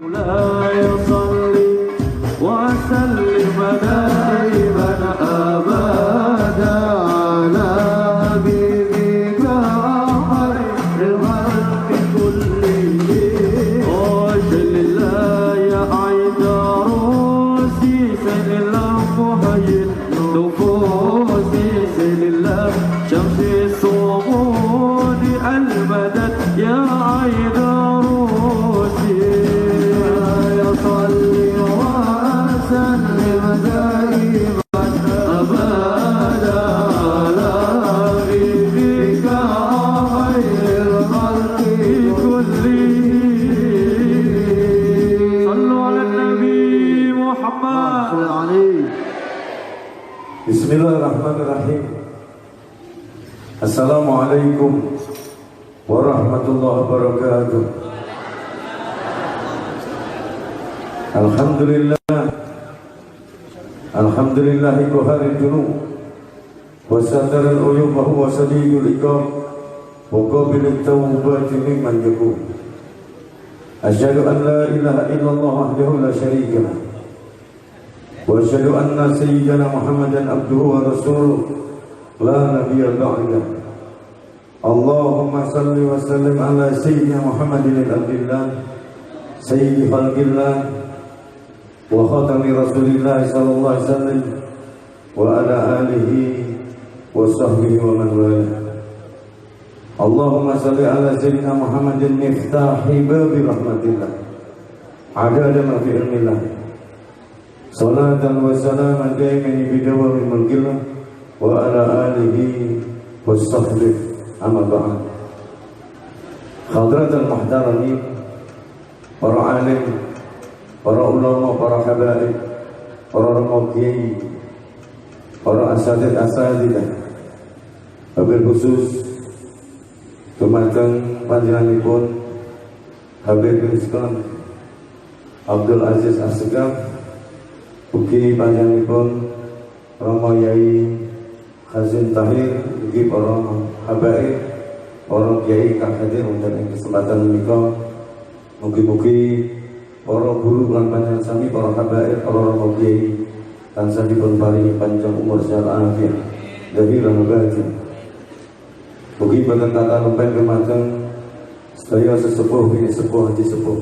مولاي صل وسلم دائما ابدا على حبيبك خير الخلق كلهم وجل الله يا عيدروسي سن الله مهيئ النفوس سن الله شمس الصمود المدد يا عيدروسي Bismillahirrahmanirrahim. Assalamualaikum warahmatullahi wabarakatuh. Alhamdulillahi qaharil junub wa sadarul uyub wa huwa sadidul iqab wa qabilut tawbati mimman yakun. Asyhadu an la ilaha illallah wahdahu la syarika lah wa asyhadu anna sayyidana Muhammadan abduhu wa rasuluh la nabiyya ba'dah. Allahumma salli wa sallim ala sayyidina Muhammadin al-abdillah sayyidi khalqillah wa khatami rasulillah sallallahu alaihi wasallam wa ala alihi wa sahbihi wa man wala. Allahumma salli ala sayyidina Muhammadin miftahi babi rahmatillah adada ma fi ilmillah salatan wa salaman daiman bidawami mulkillah wa ala alihi wa sahbihi amma ba'd. Hadratul muhtaramin, para alim, para ulama, para habaib, para kiai, para asatidz, wabil khusus dumateng panjenenganipun Habib Rizkan Abdul Aziz Assegaf, ugi panjenenganipun Rama Yai Hazim Tahir, ugi para habaib, para kiai kang hadir wonten ing kesempatan menika. Mugi-mugi para guru lan panjenengan sami, para habaib, para kiai tansah dipun paringi panjang umur sehat afiat dhahiran batin. Mugi boten tata lempen kemateng sedaya sesepuh ini sepuh haji sepuh.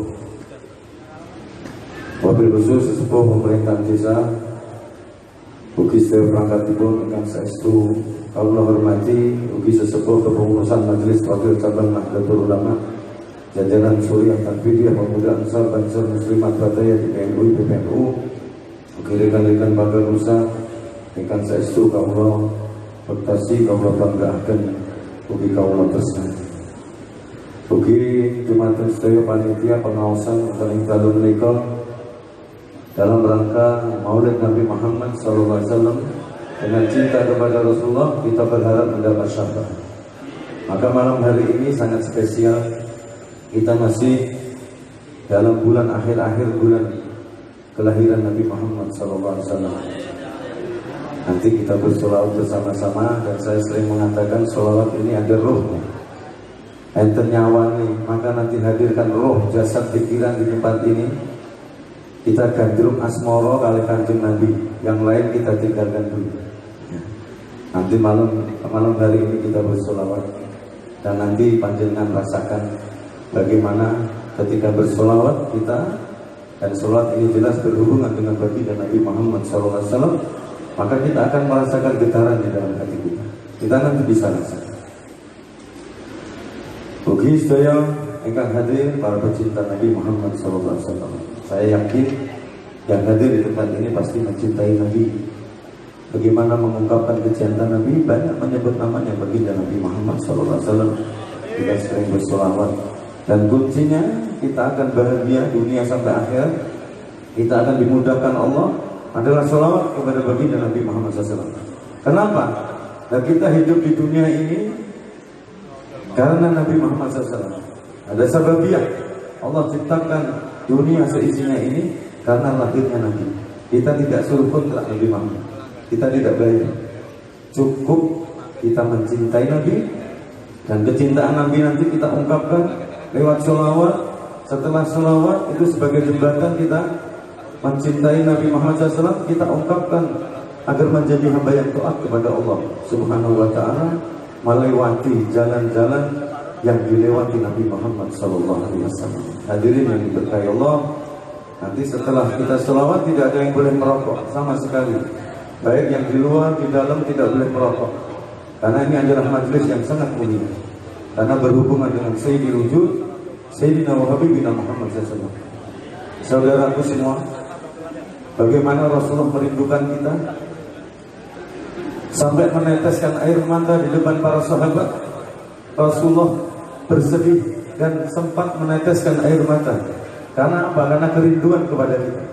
Wabil khusus sesepuh pemerintahan desa, ugi sedaya perangkatipun ingkang saestu kawula hormati, ugi sesepuh kepengurusan majelis wakil cabang Nahdlatul Ulama, jajaran Suriah Tanfidiyah Pemuda Ansar Bansar Muslimat Bataya di PNU, ugi rekan-rekan Bagal Nusa ingkang saestu kawula bektasi kawula banggaaken, ugi kawula tresnani. Ugi dumateng sedaya panitia pengawasan wonten ing dalu menika dalam rangka Maulid Nabi Muhammad SAW. Dengan cinta kepada Rasulullah kita berharap mendapat syafaat. Maka malam hari ini sangat spesial. Kita masih dalam bulan akhir-akhir bulan kelahiran Nabi Muhammad SAW. Nanti kita bersolawat bersama-sama, dan saya sering mengatakan solawat ini ada rohnya, enten nyawanya. Maka nanti hadirkan roh, jasad, pikiran di tempat ini. Kita gandrung asmoro kali kanjeng Nabi, yang lain kita tinggalkan dulu. Nanti malam hari ini kita bersolawat, dan nanti panjenengan rasakan bagaimana ketika bersolawat kita, dan solawat ini jelas berhubungan dengan baginda Nabi Muhammad SAW, maka kita akan merasakan getaran di dalam hati kita. Kita nanti bisa rasakan. Bagi sedaya ingkang hadir, para pecinta Nabi Muhammad SAW, saya yakin yang hadir di tempat ini pasti mencintai Nabi. Bagaimana mengungkapkan kecintaan Nabi? Banyak menyebut namanya baginda Nabi Muhammad SAW. Kita sering bersolawat, dan kuncinya kita akan bahagia dunia sampai akhir. Kita akan dimudahkan Allah adalah solawat kepada baginda Nabi Muhammad SAW. Kenapa? Nah, kita hidup di dunia ini karena Nabi Muhammad SAW. Ada sababiah. Allah ciptakan dunia seisinya ini karena lahirnya Nabi. Kita tidak suruh kontrak Nabi Muhammad, kita tidak bayar. Cukup kita mencintai Nabi, dan kecintaan Nabi nanti kita ungkapkan lewat sholawat Setelah selawat itu sebagai jembatan kita mencintai Nabi Muhammad SAW, kita ungkapkan agar menjadi hamba yang taat kepada Allah Subhanahu wa Ta'ala, melewati jalan-jalan yang dilewati Nabi Muhammad SAW. Hadirin yang diberkahi Allah, nanti setelah kita selawat tidak ada yang boleh merokok sama sekali, baik yang di luar, di dalam tidak boleh merokok, karena ini adalah majelis yang sangat mulia, karena berhubungan dengan Sayyidil Wujud, Sayyidina wa Habibina Muhammad SAW. Saudaraku semua, bagaimana Rasulullah merindukan kita sampai meneteskan air mata di depan para sahabat. Rasulullah bersedih dan sempat meneteskan air mata. Karena apa? Karena kerinduan kepada kita.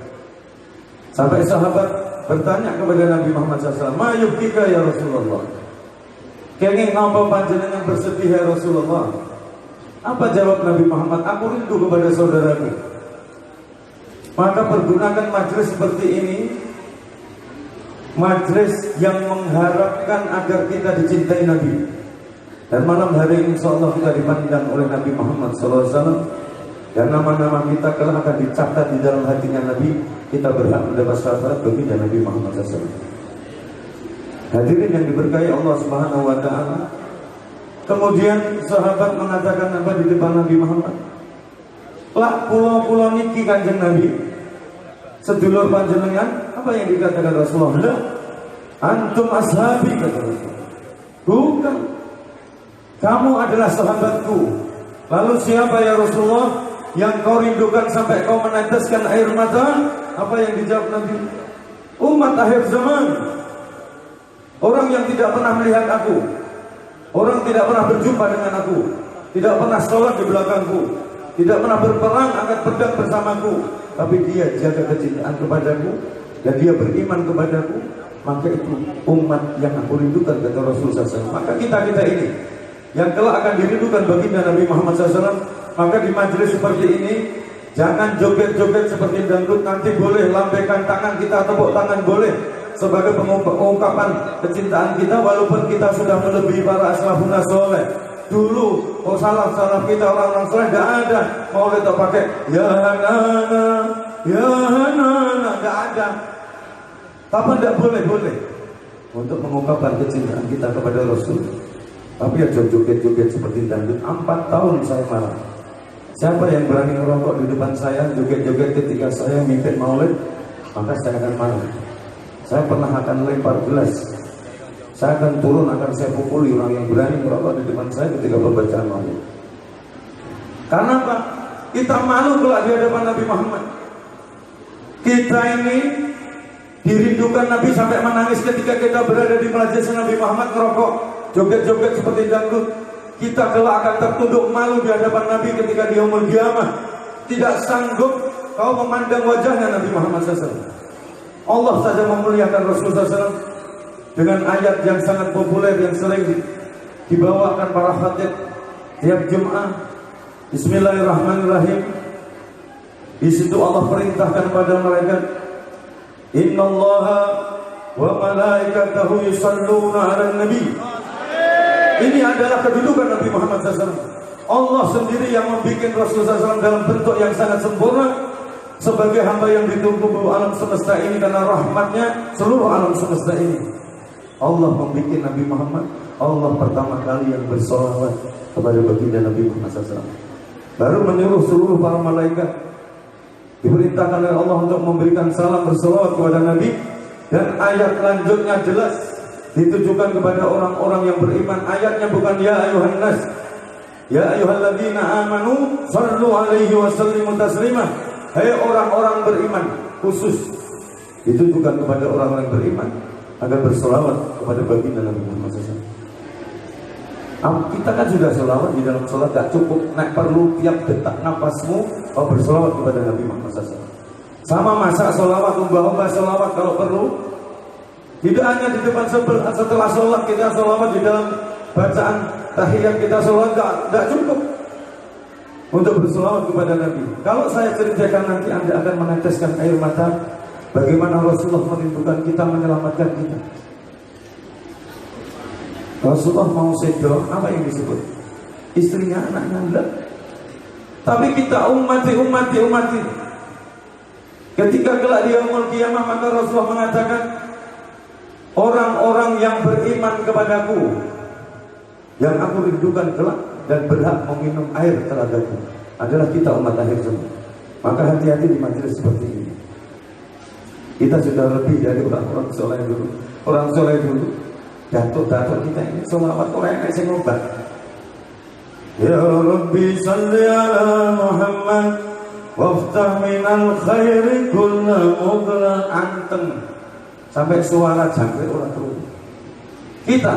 Sampai sahabat bertanya kepada Nabi Muhammad SAW, "Ma yubkika ya Rasulullah?" Kenging ngapa panjenengan bersedih ya Rasulullah? Apa jawab Nabi Muhammad? "Aku rindu kepada saudaraku." Maka pergunakan majelis seperti ini, majelis yang mengharapkan agar kita dicintai Nabi. Dan malam hari ini insyaallah kita dipandang oleh Nabi Muhammad SAW, dan nama-nama kita kelak akan dicatat di dalam hatinya Nabi. Kita berhak mendapat syafaat bagi Nabi Muhammad SAW. Hadirin yang diberkahi Allah Subhanahu wa Ta'ala. Kemudian sahabat mengatakan apa di depan Nabi Muhammad? "Lak kula niki Kanjeng Nabi, sedulur panjenengan." Apa yang dikatakan Rasulullah? "La, antum ashabi," kata Rasulullah. "Bukan, kamu adalah sahabatku." Lalu siapa ya Rasulullah yang kau rindukan sampai kau meneteskan air mata? Apa yang dijawab Nabi? "Umat akhir zaman, orang yang tidak pernah melihat aku, orang tidak pernah berjumpa dengan aku, tidak pernah sholat di belakangku, tidak pernah berperang angkat pedang bersamaku, tapi dia jaga kecintaan kepadaku dan dia beriman kepadaku, maka itu umat yang aku rindukan," kata Rasulullah SAW. Maka kita ini yang kelak akan dirindukan baginda Nabi Muhammad SAW. Maka di majelis seperti ini jangan joget-joget seperti dangdut. Nanti boleh lambaikan tangan kita, tepuk tangan boleh sebagai pengungkapan kecintaan kita, walaupun kita sudah melebihi para aslafun soleh. Dulu salaf kita orang-orang soleh tidak ada mau kita pakai ya hanana, tidak ada. Tapi tidak boleh untuk mengungkapkan kecintaan kita kepada Rasul. Tapi ya joget-joget seperti dangdut. 4 tahun saya marah. Siapa yang berani merokok di depan saya, joget-joget ketika saya mimpin maulid, maka saya akan marah. Saya pernah akan lempar gelas, saya akan turun, akan saya pukuli orang yang berani merokok di depan saya ketika pembacaan maulid. Karena apa? Kita malu kalau di hadapan Nabi Muhammad. Kita ini dirindukan Nabi sampai menangis ketika kita berada di majelis Nabi Muhammad merokok, joget-joget seperti dangdut. Kita kelak akan tertunduk malu di hadapan Nabi ketika di yaumul qiyamah. Tidak sanggup kau memandang wajahnya Nabi Muhammad SAW. Allah saja memuliakan Rasulullah SAW dengan ayat yang sangat populer yang sering dibawakan para khatib tiap Jumat. Bismillahirrahmanirrahim. Di situ Allah perintahkan pada mereka, "Innallaha wa malaikatahu yusalluna 'alan nabi." Ini adalah kedudukan Nabi Muhammad SAW. Allah sendiri yang membuat Rasulullah SAW dalam bentuk yang sangat sempurna sebagai hamba yang ditunggu alam semesta ini, karena rahmatnya seluruh alam semesta ini. Allah membuat Nabi Muhammad. Allah pertama kali yang bersolawat kepada baginda Nabi Muhammad SAW. Baru menyuruh seluruh para malaikat, diperintahkan oleh Allah untuk memberikan salam bersolawat kepada Nabi. Dan ayat lanjutnya jelas ditujukan kepada orang-orang yang beriman. Ayatnya bukan ya ayuhan nas, ya ayyuhalladzina amanu sallu alaihi wa sallimu taslima. Hai orang-orang beriman, khusus ditujukan kepada orang-orang beriman agar bersolawat kepada baginda Nabi Muhammad SAW. Kita kan sudah solawat di dalam sholat, gak cukup, naik perlu tiap detak napasmu kau bersolawat kepada Nabi Muhammad SAW. Sama masa solawat, umbah-umbah solawat kalau perlu. Tidak hanya di depan setelah sholat kita sholawat, di dalam bacaan tahiyat kita sholawat, tidak cukup untuk bersolawat kepada Nabi. Kalau saya ceritakan nanti Anda akan meneteskan air mata. Bagaimana Rasulullah merindukan kita, menyelamatkan kita. Rasulullah mau sedo, apa yang disebut? Istrinya, anaknya, enggak. Tapi kita umati. Ketika kelak di yaumul qiyamah, maka Rasulullah mengatakan, orang-orang yang beriman kepadaku, yang aku rindukan kelak dan berhak meminum air telagaku, adalah kita umat akhir zaman. Maka hati-hati di majelis seperti ini. Kita sudah lebih dari orang-orang soleh dulu. Orang soleh dulu, datuk-datuk kita ini sholawat orang yang saya ngobat. Ya Rabbi salli ala Muhammad waftah minal khairi kulla mughlaq, anteng sampai suara jangkrik orang turun. Kita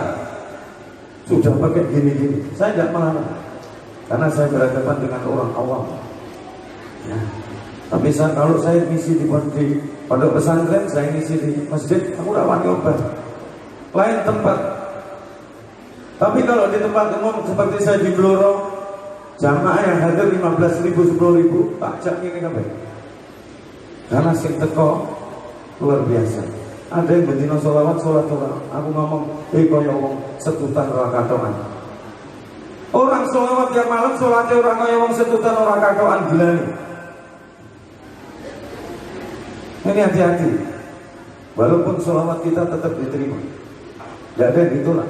sudah pakai gini-gini. Saya tidak melarang, karena saya berhadapan dengan orang awam ya. Tapi kalau saya ngisi di pondok pesantren, saya ngisi di masjid, aku rawan obat lain tempat. Tapi kalau di tempat umum seperti saya di Blora, jamaah yang hadir 15.000, 10.000, tak jak ini kabeh. Karena sing teko luar biasa. Ada yang bendina sholawat, sholat orang. Aku ngomong, kaya wong setutan ora katokan. Orang sholawat yang malam, sholatnya orang kaya wong setutan ora katokan, gila nih. Ini hati-hati. Walaupun sholawat kita tetap diterima, tidak ada yang ditolak.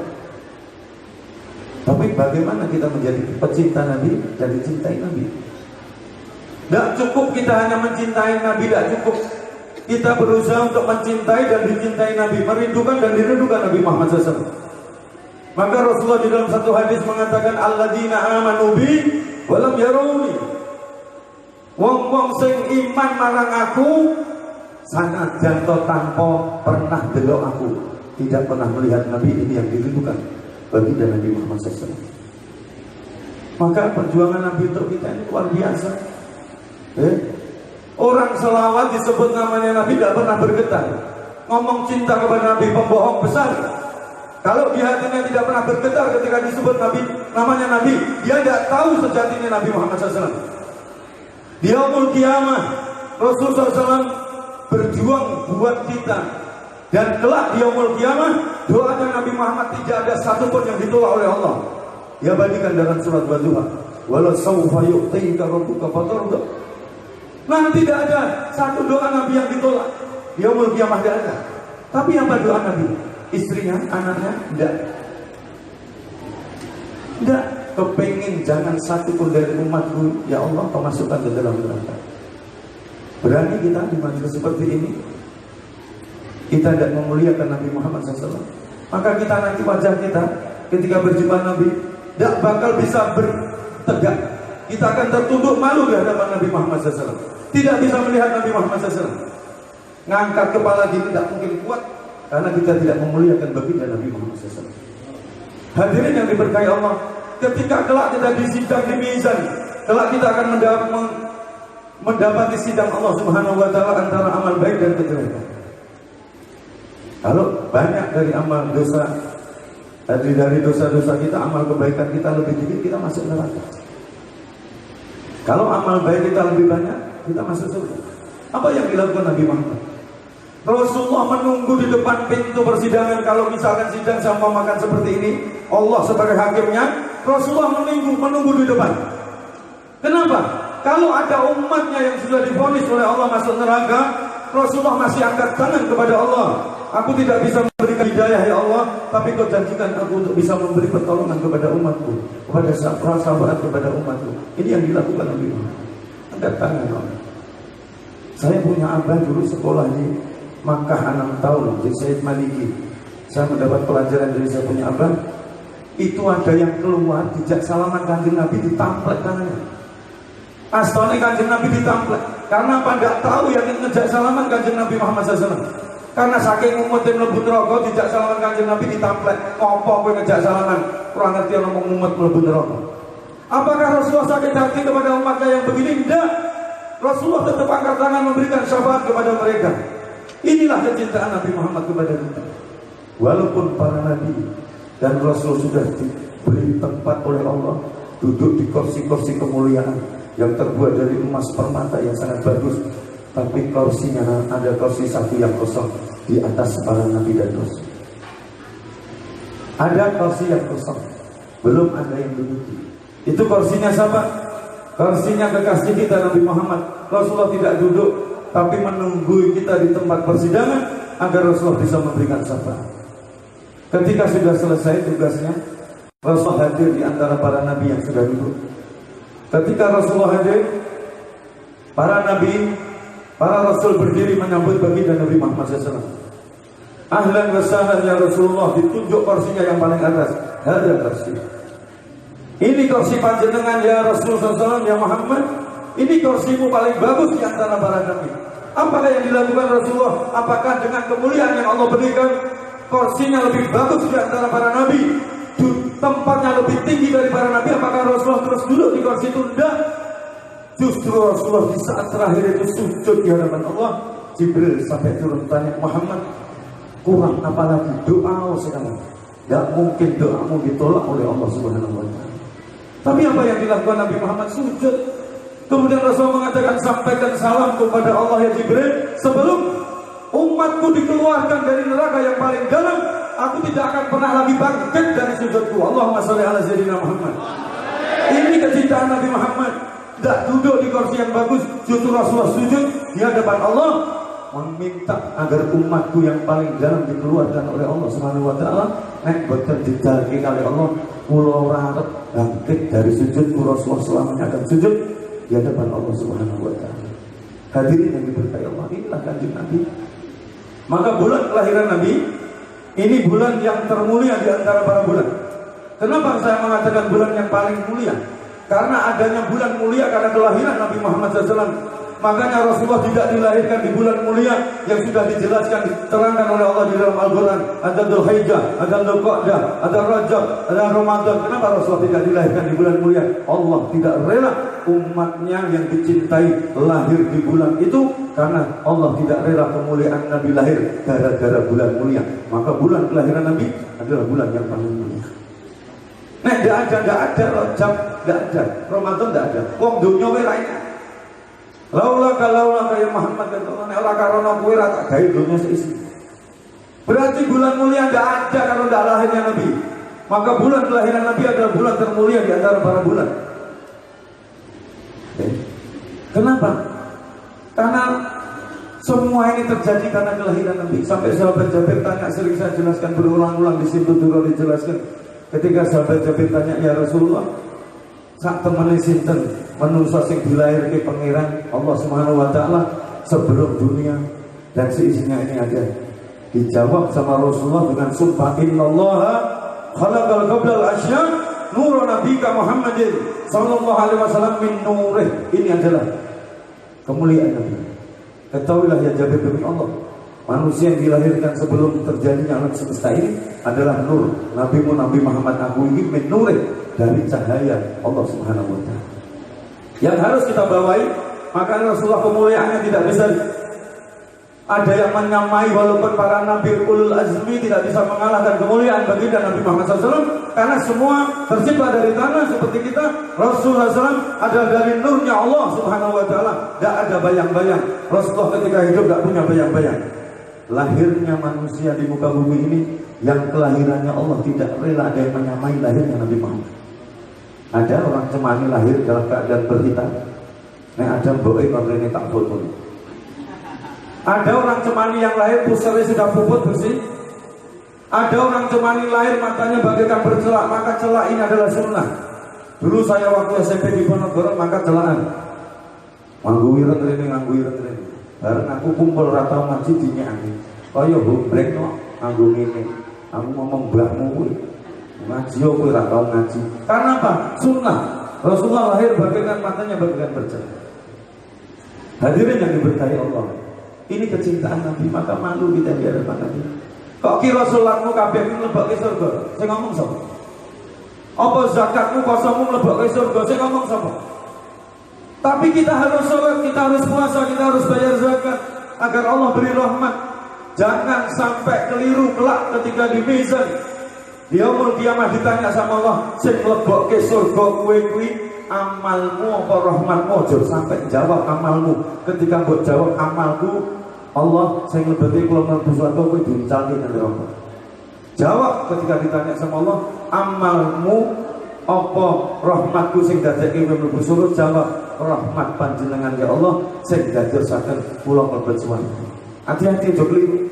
Tapi bagaimana kita menjadi pecinta Nabi dan dicintai Nabi? Tidak cukup kita hanya mencintai Nabi, tidak cukup. Kita berusaha untuk mencintai dan dicintai Nabi, merindukan dan dirindukan Nabi Muhammad SAW. Maka Rasulullah di dalam satu hadis mengatakan, alladzina amanu bi walam yarawni. Wong-wong sing iman marang aku, sangat janto tanpa pernah delok aku, tidak pernah melihat Nabi, ini yang dirindukan bagi dan Nabi Muhammad SAW. Maka perjuangan Nabi untuk kita ini luar biasa. Orang selawat disebut namanya Nabi tidak pernah bergetar. Ngomong cinta kepada Nabi pembohong besar. Kalau di hatinya tidak pernah bergetar ketika disebut Nabi, namanya Nabi, dia tidak tahu sejatinya Nabi Muhammad SAW. Di yaumul qiyamah, Rasulullah SAW berjuang buat kita. Dan kelak di yaumul qiyamah, doanya Nabi Muhammad tidak ada satupun yang ditolak oleh Allah. Dia bagikan dalam surat Wadduha, wala sawfa yu'tika rabbuka fatarda. Nanti tidak ada satu doa Nabi yang ditolak. Di yaumul qiyamah tidak ada. Tapi apa doa Nabi? Istrinya, anaknya, tidak. Tidak. Kepingin jangan satu pun dari umatku, ya Allah, kau masukkan ke dalam neraka. Berani kita di majelis seperti ini, kita tidak memuliakan Nabi Muhammad SAW, maka kita nanti wajah kita ketika berjumpa Nabi tidak bakal bisa bertegak. Kita akan tertunduk malu di hadapan Nabi Muhammad SAW. Tidak bisa melihat Nabi Muhammad SAW. Ngangkat kepala kita tidak mungkin kuat, karena kita tidak memuliakan baginda Nabi Muhammad SAW. Hadirin yang diberkahi Allah, ketika kelak kita disidang di mizan, kelak kita akan mendapati sidang Allah Subhanahu wa Ta'ala antara amal baik dan kejelekan. Kalau banyak dari amal dosa, dari dosa-dosa kita, amal kebaikan kita lebih dikit, kita masuk neraka. Kalau amal baik kita lebih banyak, kita masuk surga. Apa yang dilakukan Nabi Muhammad? Rasulullah menunggu di depan pintu persidangan. Kalau misalkan sidang sama makan seperti ini, Allah sebagai hakimnya, Rasulullah menunggu di depan. Kenapa? Kalau ada umatnya yang sudah divonis oleh Allah masuk neraka, Rasulullah masih angkat tangan kepada Allah. Aku tidak bisa memberikan hidayah ya Allah, tapi kau janjikan aku untuk bisa memberi pertolongan kepada umatku, kepada sahabat kepada umatku. Ini yang dilakukan Nabi Muhammad. Angkat tangan Allah. Saya punya abah dulu sekolah di Makkah 6 tahun di Sayyid Maliki. Saya mendapat pelajaran dari saya punya abah. Itu ada yang keluar dijak salaman kanjeng Nabi, ditamplek tangannya. Astone kanjeng Nabi ditamplek. Karena apa? Tidak tahu yang ngejak salaman kanjeng Nabi Muhammad SAW. Karena saking umutnya mlebu neraka, dijak salaman kanjeng Nabi ditamplek. Ngopo kowe ngejak salaman? Kurang ngerti ana umut mlebu neraka. Apakah Rasulullah sakit hati kepada umatnya yang begini? Tidak. Rasulullah tetap angkat tangan memberikan syafaat kepada mereka. Inilah kecintaan Nabi Muhammad kepada kita. Walaupun para nabi dan Rasul sudah diberi tempat oleh Allah duduk di kursi-kursi kemuliaan yang terbuat dari emas permata yang sangat bagus, tapi kursinya ada kursi satu yang kosong di atas para nabi dan Rasul. Ada kursi yang kosong, belum ada yang duduk. Itu kursinya siapa? kursinya kekasih kita Nabi Muhammad. Rasulullah tidak duduk, tapi menunggu kita di tempat persidangan agar Rasulullah bisa memberikan syafaat. Ketika sudah selesai tugasnya, Rasulullah hadir di antara para nabi yang sudah duduk. Ketika Rasulullah hadir, para nabi, para rasul berdiri menyambut baginda Nabi Muhammad SAW. Ahlan wa sahlan ya Rasulullah, ditunjuk kursinya yang paling atas. Hadza kursi. Ini kursi panjenengan ya Rasulullah SAW, ya Muhammad. Ini kursimu paling bagus di antara para nabi. Apakah yang dilakukan Rasulullah? Apakah dengan kemuliaan yang Allah berikan, kursinya lebih bagus di antara para nabi, tempatnya lebih tinggi dari para nabi? Apakah Rasulullah terus duduk di kursi itu? Tidak. Justru Rasulullah di saat terakhir itu sujud di hadapan Allah. Jibril sampai turun tanya, Muhammad, kurang apa lagi? Doa sekarang. Tidak mungkin doamu ditolak oleh Allah Subhanahu wa Ta'ala. Tapi apa yang dilakukan Nabi Muhammad? Sujud. Kemudian Rasulullah mengatakan, sampaikan salam kepada Allah ya Jibril, sebelum umatku dikeluarkan dari neraka yang paling dalam, aku tidak akan pernah lagi bangkit dari sujudku. Allahumma sholli ala sayyidina Muhammad. Ini kecintaan Nabi Muhammad. Tidak duduk di kursi yang bagus, justru Rasulullah sujud di hadapan Allah, meminta agar umatku yang paling dalam dikeluarkan oleh Allah Subhanahu wa Ta'ala. Nek boten dijalki oleh Allah, kula ora arep bangkit dari sujudku. Rasulullah selamanya akan sujud di hadapan Allah Subhanahu wa Ta'ala. Hadirin yang diberkahi Allah, inilah kanjeng Nabi. Maka bulan kelahiran Nabi ini bulan yang termulia di antara para bulan. Kenapa saya mengatakan bulan yang paling mulia? Karena adanya bulan mulia karena kelahiran Nabi Muhammad SAW. Makanya Rasulullah tidak dilahirkan di bulan mulia yang sudah dijelaskan, diterangkan oleh Allah di dalam Al-Quran. Ada Dzulhijjah, ada Dzulqa'dah, ada Rajab, ada Ramadan. Kenapa Rasulullah tidak dilahirkan di bulan mulia? Allah tidak rela umatnya yang dicintai lahir di bulan itu, karena Allah tidak rela kemuliaan Nabi lahir gara-gara bulan mulia. Maka bulan kelahiran Nabi adalah bulan yang paling mulia. Nah, tidak ada Rajab, tidak ada Ramadan, tidak ada. Wong dunya wae lainnya. Laula ya Muhammad kata Allah, ora karena kowe ra tak gawe dunya seisi. Berarti bulan mulia tidak ada kalau tidak lahirnya Nabi. Maka bulan kelahiran Nabi adalah bulan termulia di antara para bulan. Kenapa? Karena semua ini terjadi karena kelahiran Nabi. Sampai sahabat Jabir tanya, sering saya jelaskan berulang-ulang di situ dulu dijelaskan. Ketika sahabat Jabir tanya, ya Rasulullah, sak temene sinten manusa sing dilahirke pangeran Allah Subhanahu wa Ta'ala sebelum dunia dan seisinya ini ada? Dijawab sama Rasulullah dengan sumpah, innallaha khalaqal qablal asya nur nabiyika Muhammadin sallallahu alaihi wasallam min nurih. Ini adalah kemuliaan Nabi. Ketahuilah ya Jabir demi Allah, manusia yang dilahirkan sebelum terjadinya alam semesta ini adalah nur. Nabimu Nabi Muhammad aku ini min nurih, dari cahaya Allah Subhanahu wa Ta'ala yang harus kita bawai. Maka Rasulullah kemuliaannya tidak bisa ada yang menyamai, walaupun para nabi ulul azmi tidak bisa mengalahkan kemuliaan baginda Nabi Muhammad SAW, karena semua tercipta dari tanah seperti kita. Rasulullah SAW adalah dari nurnya Allah Subhanahu wa Ta'ala. Tidak ada bayang-bayang. Rasulullah ketika hidup tidak punya bayang-bayang. Lahirnya manusia di muka bumi ini, yang kelahirannya Allah tidak rela ada yang menyamai lahirnya Nabi Muhammad. Ada orang cemani lahir dalam keadaan berhitam. Nah, ada mbok kalau ini tak foto. Ada orang cemani yang lahir pusarnya sudah puput bersih. Ada orang cemani lahir matanya bagaikan bercelak, maka celak ini adalah sunnah. Dulu saya waktu SMP di Ponorogo maka celaan. Nganggo wiret rene, bareng aku kumpul ratau ngaji dinyani. Kaya hombrek kok nganggo ngene. Aku ngomong mbahmu kuwi. Ngaji yo kowe ora tau ngaji. Karena apa? Sunnah. Rasulullah lahir bagaikan matanya bagaikan bercelak. Hadirin yang diberkahi Allah, ini kecintaan Nabi, maka malu kita di hadapan Nabi. Kok kira salatmu kabeh mlebokke surga? Sing ngomong sapa? Apa zakatmu, posomu mlebokke surga? Sing ngomong sapa? Tapi kita harus salat, kita harus puasa, kita harus bayar zakat agar Allah beri rahmat. Jangan sampai keliru kelak ketika di mizan. Dia yaumul kiamah ditanya sama Allah, sing mlebokke surga kowe kuwi amalmu apa rahmatmu? Aja sampai jawab amalmu. Ketika mbok jawab amalku, Allah sing mlebokke kula mlebu swarga kowe diuncalke nang neraka. Jawab ketika ditanya sama Allah, amalmu apa rahmatku sing dadekake kowe mlebu surga? Jawab, rahmat panjenengan ya Allah sing dadosaken kula mlebet swarga. Hati-hati aja keliru.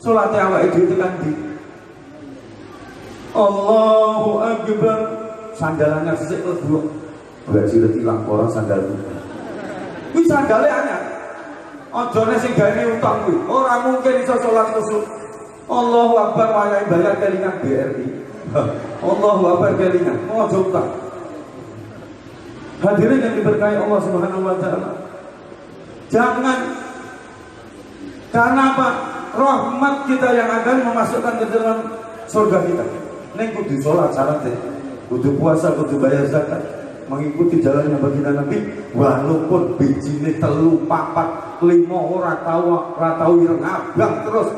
Salate awake dhewe tekan ndi? Allahu Akbar. Sandalannya sesek mlebu. Berarti ilang ora sandalmu. Kuwi sandale anyar. Aja nek sing gawe utang kuwi. Ora mungkin iso salat khusyuk. Allahu Akbar wayahe bayar kelingan BRI. Allahu Akbar kelingan. Aja utang. Hadirin yang diberkahi Allah Subhanahu wa taala. Jangan, karena apa? Rahmat kita yang akan memasukkan ke dalam surga kita. Neng kudu sholat syaratnya, kudu puasa, kudu bayar zakat, mengikuti jalannya baginda Nabi. Walaupun bijine telu papat lima ora tahu ireng abang terus,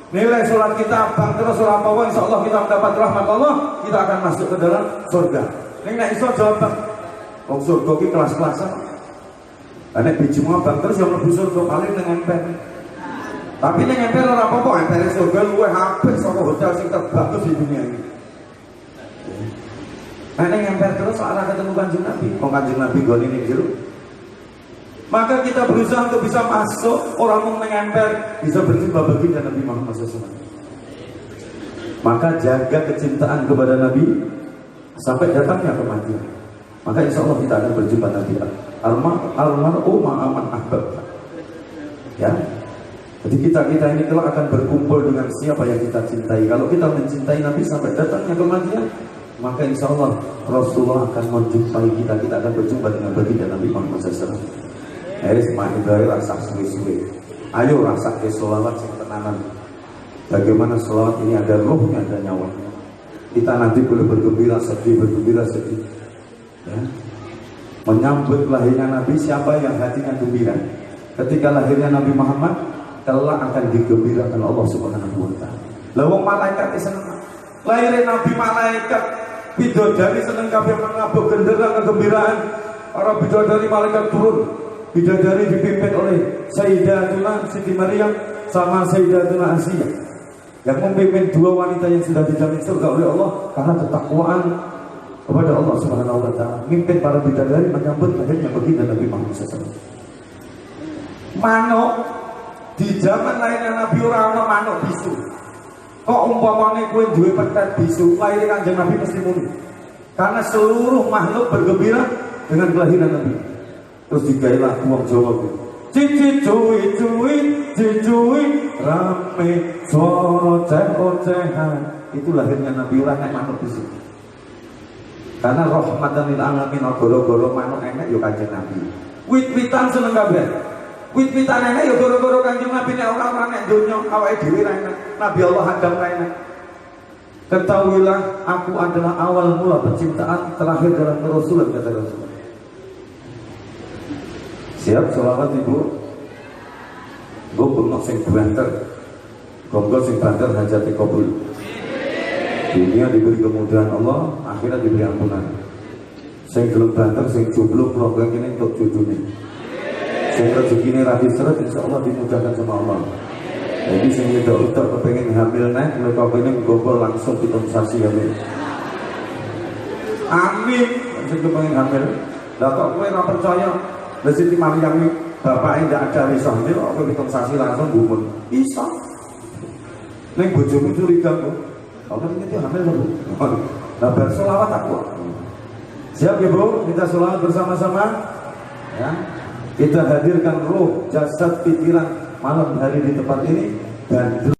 nilai sholat kita abang terus ora apa-apa, insya Allah kita mendapat rahmat Allah, kita akan masuk ke dalam surga. Neng nek iso jawab, wong surga ki kelas-kelasan. Nek bijimu abang terus yang mlebu surga paling nang emper. Tapi ini emper ora apa-apa, emper surga luwih apik saka hotel sing terbagus di dunia ini. Nah, ini emper terus arah ketemu Kanjeng Nabi. Kanjeng Nabi gone ning jero. Maka kita berusaha untuk bisa masuk, orang mau emper bisa berjumpa baginda Nabi Muhammad SAW. Maka jaga kecintaan kepada Nabi sampai datangnya kematian. Maka insya Allah kita akan berjumpa Nabi. Almar'u ma'aman ahbab. Ya. Jadi kita ini kelak akan berkumpul dengan siapa yang kita cintai. Kalau kita mencintai Nabi sampai datangnya kematian, maka insya Allah Rasulullah akan menjumpai kita. Kita akan berjumpa dengan baginda Nabi Muhammad SAW. Mari rasa suwe-suwe. Ayo rasa ke sholawat yang tenanan. Bagaimana sholawat ini ada ruhnya, ada nyawanya. Kita nanti boleh bergembira sedih. Ya. Menyambut lahirnya Nabi, siapa yang hatinya gembira? Ketika lahirnya Nabi Muhammad, kelak akan digembirakan Allah Subhanahu wa taala. Lah wong malaikat seneng. Lahirnya Nabi malaikat bidadari seneng kabeh mangabuk genderang kegembiraan. Para bidadari malaikat turun. Bidadari dipimpin oleh Sayyidatuna Siti Maryam sama Sayyidatuna Asiyah. Yang memimpin dua wanita yang sudah dijamin surga oleh Allah karena ketakwaan kepada Allah Subhanahu wa taala. Mimpin para bidadari menyambut lahirnya baginda Nabi Muhammad SAW. Manuk di zaman lainnya Nabi ora ana manuk bisu. Kok umpamane kowe duwe petet bisu, lahir Kanjeng Nabi mesti muni. Karena seluruh makhluk bergembira dengan kelahiran Nabi. Terus digailah wong Jawa kuwi. Cici cuwi rame swara ceh-cehan. Itu lahirnya Nabi ora nek manuk bisu. Karena rahmatan lil alamin goro-goro manuk enek yo Kanjeng Nabi. Wit-witan seneng kabeh. Wit-witan enek ya goro-goro Kanjeng Nabi nek ora nek donya awake dhewe ra enek. Nabi Allah Adam ra enek. Ketahuilah aku adalah awal mula penciptaan terakhir dalam kerasulan, kata Rasul. Siap sholawat Ibu. Gue bengok sing banter. Gonggol sing banter hajati kabul. Dunia diberi kemudahan Allah, akhirat diberi ampunan. Sing gelem banter, sing jomblo keluarga kene untuk jujune. Sing rezekine ra diseret insyaallah dimudahkan sama Allah. Jadi sing wedok-wedok kepengin hamil nek mereka kene gombol langsung dikompensasi hamil. Amin. Sing kepengin hamil. Lah kok kowe ora percaya? Lah Siti Maryam bapake ndak ada iso hamil kok dikompensasi langsung gumun. Iso. Ning bojomu curiga kok. Apa ini hamil Bu? Nah bersolawat aku. Siap ya Bu? Kita solawat bersama-sama. Ya. Kita hadirkan roh, jasad, pikiran malam hari di tempat ini dan